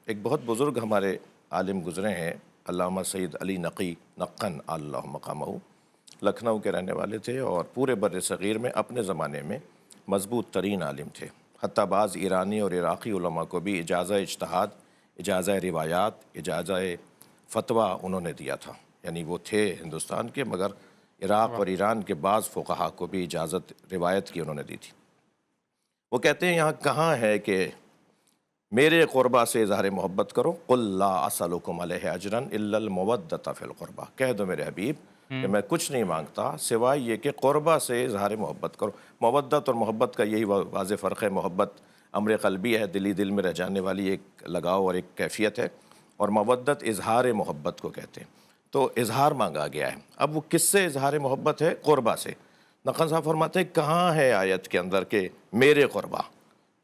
ایک بہت بزرگ ہمارے عالم گزرے ہیں، علامہ سید علی نقی نقن اللہ مقامہ، لکھنؤ کے رہنے والے تھے اور پورے بر صغیر میں اپنے زمانے میں مضبوط ترین عالم تھے۔ حتیٰ بعض ایرانی اور عراقی علماء کو بھی اجازہ اجتہاد، اجازہ روایات، اجازہ فتویٰ انہوں نے دیا تھا۔ یعنی وہ تھے ہندوستان کے، مگر عراق اور ایران کے بعض فقہا کو بھی اجازت روایت کی انہوں نے دی تھی۔ وہ کہتے ہیں یہاں کہاں ہے کہ میرے قربا سے اظہار محبت کرو، قل لا اسألکم علیہ اجرا الا المودۃ فی القربہ، کہہ دو میرے حبیب کہ میں کچھ نہیں مانگتا سوائے یہ کہ قربا سے اظہار محبت کرو۔ مودت اور محبت کا یہی واضح فرق ہے۔ محبت امر قلبی ہے، دلی دل میں رہ جانے والی ایک لگاؤ اور ایک کیفیت ہے، اور مودت اظہار محبت کو کہتے ہیں۔ تو اظہار مانگا گیا ہے۔ اب وہ کس سے اظہار محبت ہے؟ قربا سے۔ نقن صاحب فرماتے ہیں کہاں ہے آیت کے اندر کہ میرے قربا،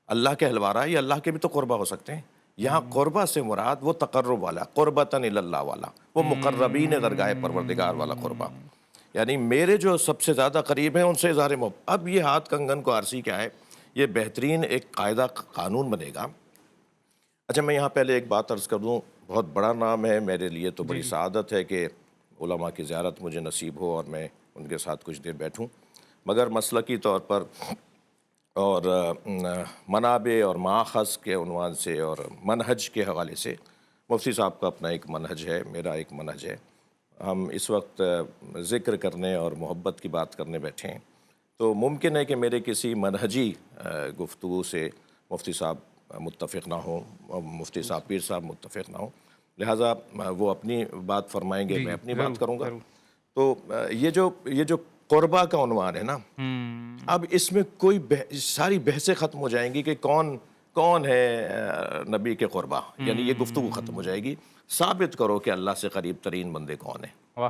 اللہ کے حلوارہ یا اللہ کے بھی تو قربا ہو سکتے ہیں۔ یہاں قربا سے مراد وہ تقرب والا، قربتاً الی اللہ والا، وہ مقربین درگاہ پروردگار والا قربا، یعنی میرے جو سب سے زیادہ قریب ہیں ان سے اظہار محبت۔ اب یہ ہاتھ کنگن کو عارضی کیا ہے؟ یہ بہترین ایک قاعدہ قانون بنے گا۔ اچھا، میں یہاں پہلے ایک بات عرض کر دوں، بہت بڑا نام ہے میرے لیے، تو بڑی سعادت ہے کہ علماء کی زیارت مجھے نصیب ہو اور میں ان کے ساتھ کچھ دیر بیٹھوں، مگر مسلکی طور پر اور منابع اور ماخذ کے عنوان سے اور منہج کے حوالے سے مفتی صاحب کا اپنا ایک منہج ہے، میرا ایک منہج ہے۔ ہم اس وقت ذکر کرنے اور محبت کی بات کرنے بیٹھے ہیں، تو ممکن ہے کہ میرے کسی منہجی گفتگو سے مفتی صاحب متفق نہ ہوں، مفتی صاحب پیر صاحب متفق نہ ہوں، لہٰذا وہ اپنی بات فرمائیں گے، میں اپنی بات کروں گا۔ تو یہ جو قربا کا عنوان ہے نا، اب اس میں کوئی ساری بحثیں ختم ہو جائیں گی کہ کون ہے نبی کے قربا، یعنی یہ گفتگو ختم ہو جائے گی۔ ثابت کرو کہ اللہ سے قریب ترین بندے کون ہیں،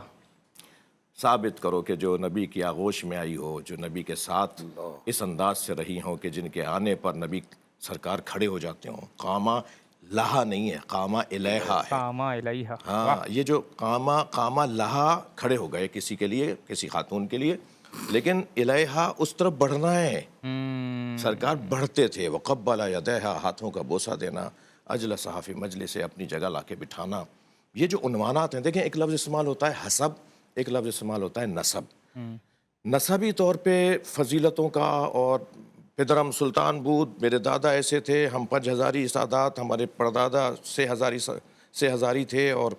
ثابت کرو کہ جو نبی کی آغوش میں آئی ہو، جو نبی کے ساتھ اس انداز سے رہی ہوں کہ جن کے آنے پر نبی سرکار کھڑے ہو جاتے ہوں۔ قامہ لہا نہیں ہے، قامہ الیہا ہے۔ قامہ الیہا، ہاں، یہ جو قامہ لہا کھڑے ہو گئے کسی کے لیے، کسی خاتون کے لیے، لیکن الیہا اس طرف بڑھنا ہے۔ سرکار بڑھتے تھے، وقبل یدیہا، ہاتھوں کا بوسہ دینا، اجلسہا فی مجلس، اپنی جگہ لا کے بٹھانا۔ یہ جو عنوانات ہیں، دیکھیں ایک لفظ استعمال ہوتا ہے حسب، ایک لفظ استعمال ہوتا ہے نسب۔ نسبی طور پہ فضیلتوں کا، اور پدرم سلطان بود، میرے دادا ایسے تھے، ہم 5000 سادات، ہمارے پردادا 6000 تھے، اور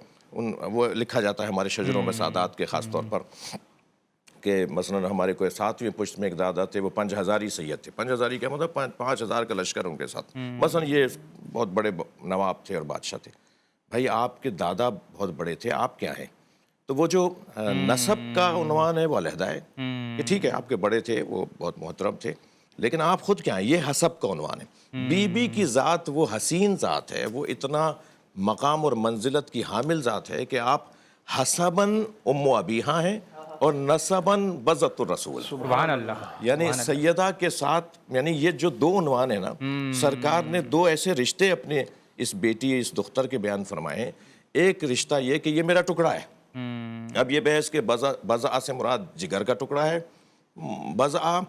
وہ لکھا جاتا ہے ہمارے شجروں میں سادات کے، خاص طور پر کہ مثلا ہمارے کوئی 7ویں پشت میں ایک دادا تھے، وہ 5000 سید تھے۔ 5000 کیا مطلب 5000 کا لشکر ان کے ساتھ، مثلا یہ بہت بڑے نواب تھے اور بادشاہ تھے۔ بھائی آپ کے دادا بہت بڑے تھے، آپ کیا ہیں؟ تو وہ جو نسب کا عنوان ہے وہ علیحدہ ہے کہ ٹھیک ہے آپ کے بڑے تھے، وہ بہت محترم تھے، لیکن آپ خود کیا ہیں؟ یہ حسب کا عنوان ہے۔ بی بی کی ذات وہ حسین ذات ہے، وہ اتنا مقام اور منزلت کی حامل ذات ہے کہ آپ حسباً ام ابیہا ہیں اور نسباً بضعۃ الرسول۔ سبحان اللہ، یعنی سیدہ کے ساتھ، یعنی یہ جو دو عنوان ہیں نا، سرکار نے دو ایسے رشتے اپنے اس بیٹی، اس دختر کے بیان فرمائے ہیں۔ ایک رشتہ یہ کہ یہ میرا ٹکڑا ہے۔ اب یہ بحث کہ بضع سے مراد جگر کا ٹکڑا ہے، بضع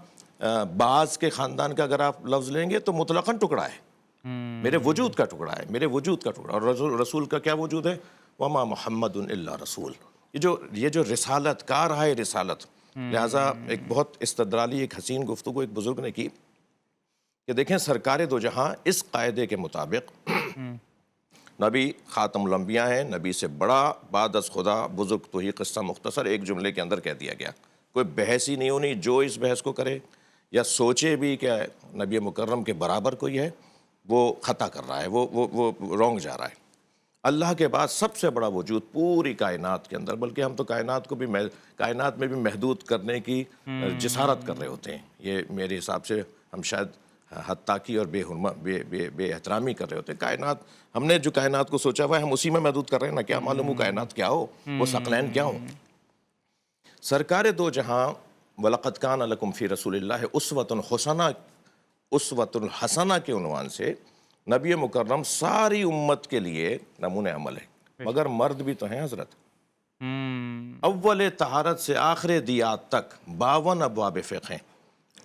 بعض کے خاندان کا اگر آپ لفظ لیں گے تو مطلقاً ٹکڑا ہے، میرے وجود کا ٹکڑا ہے، میرے وجود کا ٹکڑا۔ اور رسول کا کیا وجود ہے؟ وما محمد الا رسول، یہ جو رسالت، کار ہے رسالت۔ لہٰذا ایک بہت استدلالی، ایک حسین گفتگو ایک بزرگ نے کی کہ دیکھیں سرکار دو جہاں اس قاعدے کے مطابق نبی خاتم الانبیاء ہیں، نبی سے بڑا بعد از خدا بزرگ تو ہی، قصہ مختصر ایک جملے کے اندر کہہ دیا گیا، کوئی بحث ہی نہیں ہونی۔ جو اس بحث کو کرے یا سوچے بھی کہ نبی مکرم کے برابر کوئی ہے، وہ خطا کر رہا ہے، وہ رونگ جا رہا ہے۔ اللہ کے بعد سب سے بڑا وجود پوری کائنات کے اندر، بلکہ ہم تو کائنات کو بھی کائنات میں بھی محدود کرنے کی جسارت کر رہے ہوتے ہیں۔ یہ میرے حساب سے ہم شاید حتاقی اور بے احترامی کر رہے ہوتے ہیں۔ کائنات، ہم نے جو کائنات کو سوچا ہوا ہے ہم اسی میں محدود کر رہے ہیں نا، کیا معلوم ہو کائنات کیا ہو، وہ ثقلین کیا ہو۔ سرکار دو جہاں وَلَقَدْ كَانَ لَكُمْ فِي رَسُولِ اللَّهِ أُسْوَةٌ حَسَنَةٌ کے عنوان سے نبی مکرم ساری امت کے لیے نمونہ عمل ہے، مگر مرد بھی تو ہیں حضرت۔ اول طہارت سے آخر دیات تک 52 ابواب فقہ ہیں،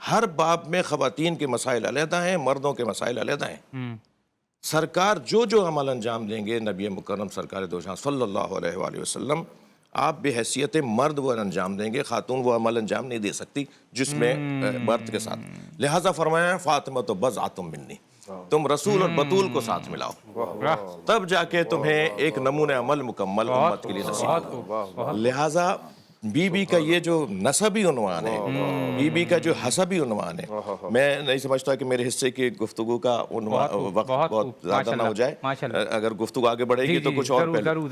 ہر باب میں خواتین کے مسائل علیحدہ ہیں، مردوں کے مسائل علیحدہ ہیں۔ سرکار جو عمل انجام دیں گے، نبی مکرم سرکار دو جہاں صلی اللہ علیہ وآلہ وسلم، آپ بے حیثیت مرد وہ انجام دیں گے، خاتون وہ عمل انجام نہیں دے سکتی جس میں مرد کے ساتھ، لہٰذا فرمایا فاطمہ تو بضعۃ منی، تم رسول اور بطول کو ساتھ ملاؤ، تب جا کے تمہیں ایک نمونہ عمل مکمل امت کے لیے نصیب ہوگا۔ لہٰذا بی بی کا یہ جو نسبی عنوان ہے، بی بی کا جو حسبی عنوان ہے، میں نہیں سمجھتا کہ میرے حصے کی گفتگو کا وقت بہت زیادہ نہ ہو جائے، اگر گفتگو آگے بڑھے گی تو کچھ اور پہلے ضرور